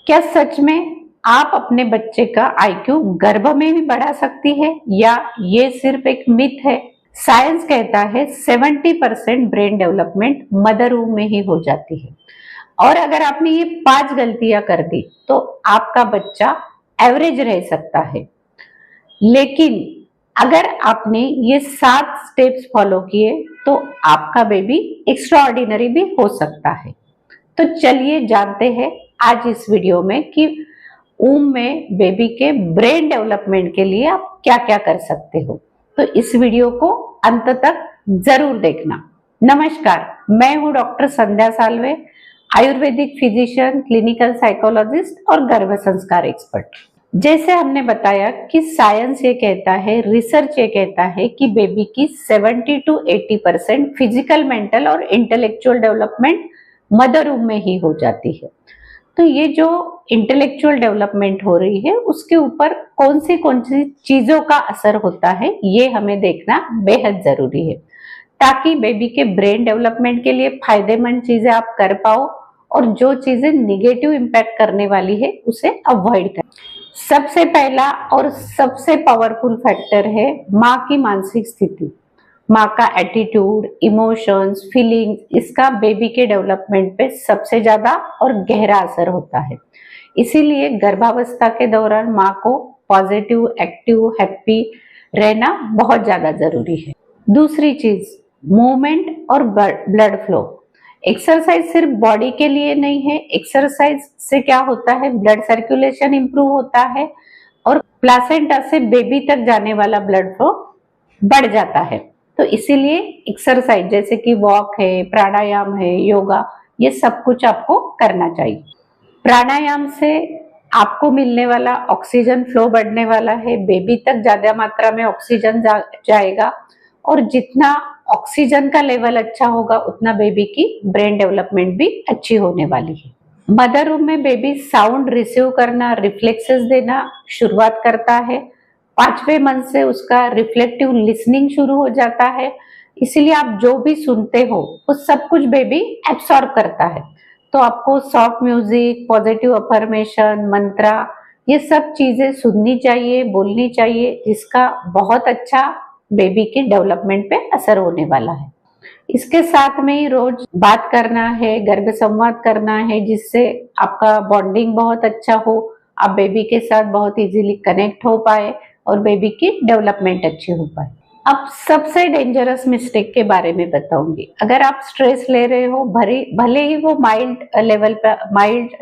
क्या सच में आप अपने बच्चे का आईक्यू गर्भ में भी बढ़ा सकती है या ये सिर्फ एक मिथ है? साइंस कहता है 70% ब्रेन डेवलपमेंट मदर वूम में ही हो जाती है और अगर आपने ये 5 गलतियां कर दी तो आपका बच्चा एवरेज रह सकता है। लेकिन अगर आपने ये 7 स्टेप्स फॉलो किए तो आपका बेबी एक्स्ट्राऑर्डिनरी भी हो सकता है। तो चलिए जानते हैं आज इस वीडियो में कि वूम में बेबी के ब्रेन डेवलपमेंट के लिए आप क्या क्या कर सकते हो। तो इस वीडियो को अंत तक जरूर देखना। नमस्कार, मैं हूं doctor Sandhya Salve, ayurvedic physician, clinical psychologist और गर्भ संस्कार एक्सपर्ट। जैसे हमने बताया कि साइंस ये कहता है, रिसर्च ये कहता है कि बेबी की 70 to 80% फिजिकल, मेंटल और इंटेलेक्चुअल डेवलपमेंट मदर वूम में ही हो जाती है। तो ये जो इंटेलेक्चुअल डेवलपमेंट हो रही है उसके ऊपर कौन सी चीजों का असर होता है ये हमें देखना बेहद जरूरी है, ताकि बेबी के ब्रेन डेवलपमेंट के लिए फायदेमंद चीजें आप कर पाओ और जो चीजें निगेटिव इम्पैक्ट करने वाली है उसे अवॉइड करें। सबसे पहला और सबसे पावरफुल फैक्टर है माँ की मानसिक स्थिति, माँ का एटीट्यूड, इमोशंस, फीलिंग्स, इसका बेबी के डेवलपमेंट पे सबसे ज्यादा और गहरा असर होता है। इसीलिए गर्भावस्था के दौरान माँ को पॉजिटिव, एक्टिव, हैप्पी रहना बहुत ज्यादा जरूरी है। दूसरी चीज, मूवमेंट और ब्लड फ्लो। एक्सरसाइज सिर्फ बॉडी के लिए नहीं है, एक्सरसाइज से क्या होता है, ब्लड सर्कुलेशन इंप्रूव होता है और प्लासेंटा से बेबी तक जाने वाला ब्लड फ्लो बढ़ जाता है। तो इसीलिए एक्सरसाइज जैसे कि वॉक है, प्राणायाम है, योगा, ये सब कुछ आपको करना चाहिए। प्राणायाम से आपको मिलने वाला ऑक्सीजन फ्लो बढ़ने वाला है, बेबी तक ज्यादा मात्रा में ऑक्सीजन जाएगा और जितना ऑक्सीजन का लेवल अच्छा होगा उतना बेबी की ब्रेन डेवलपमेंट भी अच्छी होने वाली है। मदर वूम में बेबी साउंड रिसीव करना, रिफ्लेक्सेस देना शुरुआत करता है। 5वें मंथ से उसका रिफ्लेक्टिव लिसनिंग शुरू हो जाता है, इसीलिए आप जो भी सुनते हो वो सब कुछ बेबी एब्सॉर्ब करता है। तो आपको सॉफ्ट म्यूजिक, पॉजिटिव अफर्मेशन, मंत्रा, ये सब चीजें सुननी चाहिए, बोलनी चाहिए, जिसका बहुत अच्छा बेबी के डेवलपमेंट पे असर होने वाला है। इसके साथ में ही रोज बात करना है, गर्भ संवाद करना है, जिससे आपका बॉन्डिंग बहुत अच्छा हो, आप बेबी के साथ बहुत इजीली कनेक्ट हो पाए और बेबी की डेवलपमेंट अच्छी हो पाए। अब सबसे डेंजरस मिस्टेक के बारे में बताऊंगी। अगर आप स्ट्रेस ले रहे हो, भले ही वो माइल्ड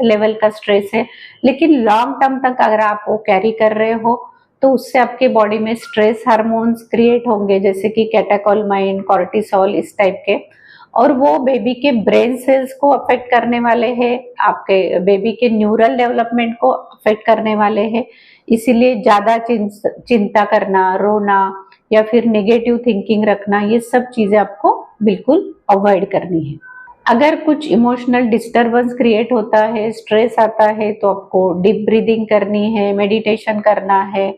लेवल का स्ट्रेस है, लेकिन लॉन्ग टर्म तक अगर आप वो कैरी कर रहे हो तो उससे आपके बॉडी में स्ट्रेस हार्मोन्स क्रिएट होंगे, जैसे कि कैटेकोलमाइन, कॉर्टिसोल, इस टाइप के, और वो बेबी के ब्रेन सेल्स को अफेक्ट करने वाले हैं, आपके बेबी के न्यूरल डेवलपमेंट को अफेक्ट करने वाले हैं। इसीलिए ज्यादा चिंता करना, रोना या फिर नेगेटिव थिंकिंग रखना, ये सब चीजें आपको बिल्कुल अवॉइड करनी है। अगर कुछ इमोशनल डिस्टरबेंस क्रिएट होता है, स्ट्रेस आता है, तो आपको डीप ब्रीदिंग करनी है, मेडिटेशन करना है,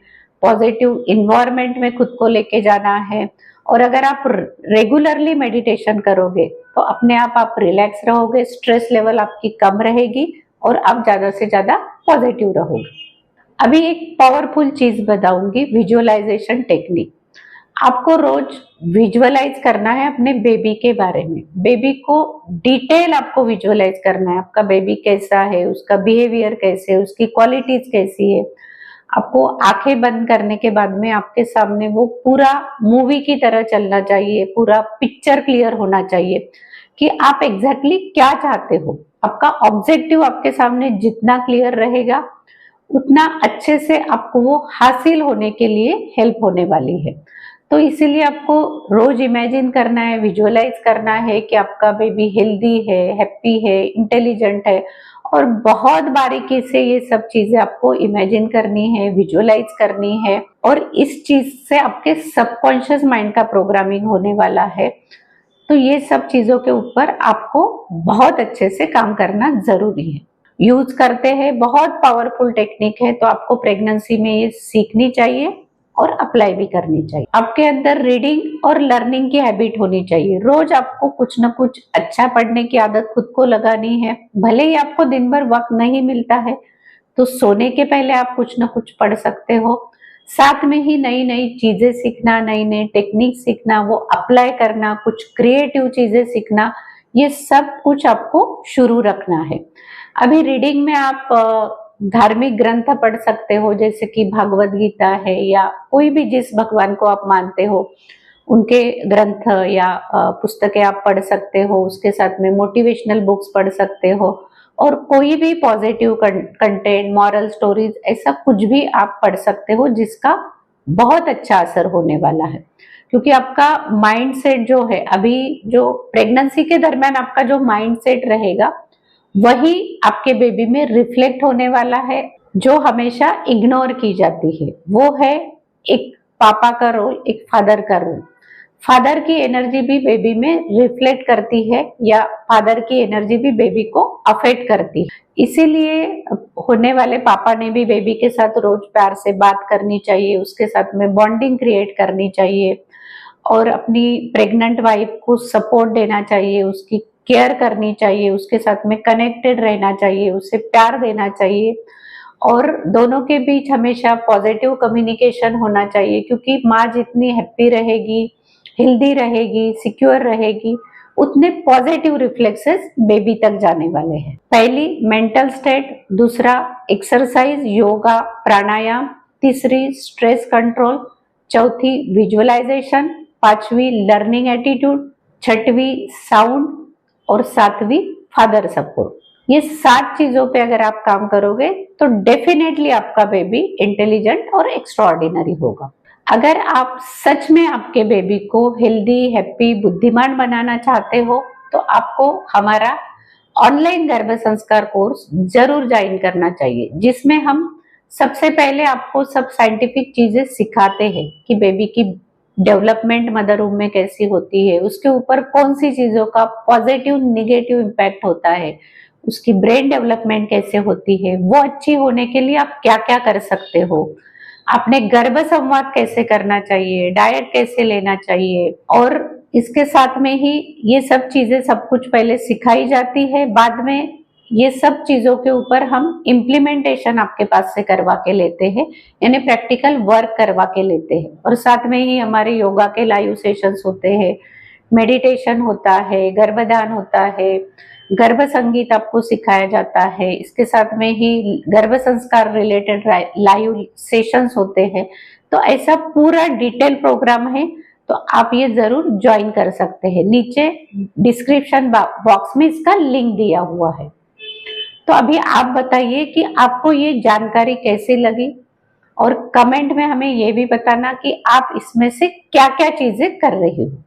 पॉजिटिव इन्वायरमेंट में खुद को लेके जाना है। और अगर आप रेगुलरली मेडिटेशन करोगे तो अपने आप रिलैक्स रहोगे, स्ट्रेस लेवल आपकी कम रहेगी और आप ज्यादा से ज्यादा पॉजिटिव रहोगे। अभी एक पावरफुल चीज बताऊंगी, विजुअलाइजेशन टेक्निक। आपको रोज विजुअलाइज करना है अपने बेबी के बारे में, बेबी को डिटेल आपको विजुअलाइज करना है, आपका बेबी कैसा है, उसका बिहेवियर कैसे है, उसकी क्वालिटीज कैसी है। आपको आंखें बंद करने के बाद में आपके सामने वो पूरा मूवी की तरह चलना चाहिए, पूरा पिक्चर क्लियर होना चाहिए कि आप एग्जैक्टली क्या चाहते हो। आपका ऑब्जेक्टिव आपके सामने जितना क्लियर रहेगा उतना अच्छे से आपको वो हासिल होने के लिए हेल्प होने वाली है। तो इसीलिए आपको रोज इमेजिन करना है, विजुअलाइज करना है कि आपका बेबी हेल्दी है, हैप्पी है, इंटेलिजेंट है, और बहुत बारीकी से ये सब चीजें आपको इमेजिन करनी है, विजुअलाइज करनी है। और इस चीज से आपके सबकॉन्शियस माइंड का प्रोग्रामिंग होने वाला है। तो ये सब चीजों के ऊपर आपको बहुत अच्छे से काम करना जरूरी है। यूज करते हैं, बहुत पावरफुल टेक्निक है, तो आपको प्रेगनेंसी में ये सीखनी चाहिए और अप्लाई भी करनी चाहिए। आपके अंदर रीडिंग और लर्निंग की हैबिट होनी चाहिए। रोज आपको कुछ ना कुछ अच्छा पढ़ने की आदत खुद को लगानी है। भले ही आपको दिन भर वक्त नहीं मिलता है तो सोने के पहले आप कुछ ना कुछ पढ़ सकते हो। साथ में ही नई नई चीजें सीखना, नई नई टेक्निक सीखना, वो अप्लाई करना, कुछ क्रिएटिव चीजें सीखना, ये सब कुछ आपको शुरू रखना है। अभी रीडिंग में आप धार्मिक ग्रंथ पढ़ सकते हो, जैसे कि भागवत गीता है या कोई भी जिस भगवान को आप मानते हो उनके ग्रंथ या पुस्तकें आप पढ़ सकते हो। उसके साथ में मोटिवेशनल बुक्स पढ़ सकते हो और कोई भी पॉजिटिव कंटेंट, मॉरल स्टोरीज, ऐसा कुछ भी आप पढ़ सकते हो जिसका बहुत अच्छा असर होने वाला है। क्योंकि आपका माइंड सेट जो है, अभी जो प्रेगनेंसी के दरमियान आपका जो माइंड सेट रहेगा वही आपके बेबी में रिफ्लेक्ट होने वाला है। जो हमेशा इग्नोर की जाती है वो है एक पापा का रोल, एक फादर का रोल। फादर की एनर्जी भी बेबी में रिफ्लेक्ट करती है या फादर की एनर्जी भी बेबी को अफेक्ट करती है। इसीलिए होने वाले पापा ने भी बेबी के साथ रोज प्यार से बात करनी चाहिए, उसके साथ में बॉन्डिंग क्रिएट करनी चाहिए और अपनी प्रेग्नेंट वाइफ को सपोर्ट देना चाहिए, उसकी केयर करनी चाहिए, उसके साथ में कनेक्टेड रहना चाहिए, उसे प्यार देना चाहिए और दोनों के बीच हमेशा पॉजिटिव कम्युनिकेशन होना चाहिए। क्योंकि माँ जितनी हैप्पी रहेगी, हेल्दी रहेगी, सिक्योर रहेगी, उतने पॉजिटिव रिफ्लेक्सेस बेबी तक जाने वाले हैं। पहली मेंटल स्टेट, दूसरा एक्सरसाइज, योगा, प्राणायाम, तीसरी स्ट्रेस कंट्रोल, चौथी विजुअलाइजेशन, पांचवी लर्निंग एटीट्यूड, छठवीं साउंड और सातवीं फादर सपोर्ट। ये 7 चीजों पे अगर आप काम करोगे तो डेफिनेटली आपका बेबी इंटेलिजेंट और एक्स्ट्राऑर्डिनरी होगा। अगर आप सच में आपके बेबी को हेल्दी, हैप्पी, बुद्धिमान बनाना चाहते हो तो आपको हमारा ऑनलाइन गर्भ संस्कार कोर्स जरूर ज्वाइन करना चाहिए, जिसमें हम सबसे पहले आपको सब साइंटिफिक चीजें सिखाते हैं कि बेबी की डेवलपमेंट मदर रूम में कैसी होती है, उसके ऊपर कौन सी चीजों का पॉजिटिव निगेटिव इम्पैक्ट होता है, उसकी ब्रेन डेवलपमेंट कैसे होती है, वो अच्छी होने के लिए आप क्या क्या कर सकते हो, आपने गर्भ संवाद कैसे करना चाहिए, डाइट कैसे लेना चाहिए। और इसके साथ में ही ये सब चीजें सब कुछ पहले सिखाई जाती है, बाद में ये सब चीजों के ऊपर हम इम्प्लीमेंटेशन आपके पास से करवा के लेते हैं, यानी प्रैक्टिकल वर्क करवा के लेते हैं। और साथ में ही हमारे योगा के लाइव सेशंस होते हैं, मेडिटेशन होता है, गर्भदान होता है, गर्भ संगीत आपको सिखाया जाता है। इसके साथ में ही गर्भ संस्कार रिलेटेड लाइव सेशंस होते हैं। तो ऐसा पूरा डिटेल प्रोग्राम है, तो आप ये जरूर ज्वाइन कर सकते हैं। नीचे डिस्क्रिप्शन बॉक्स में इसका लिंक दिया हुआ है। तो अभी आप बताइए कि आपको ये जानकारी कैसी लगी और कमेंट में हमें ये भी बताना कि आप इसमें से क्या क्या चीजें कर रही हो।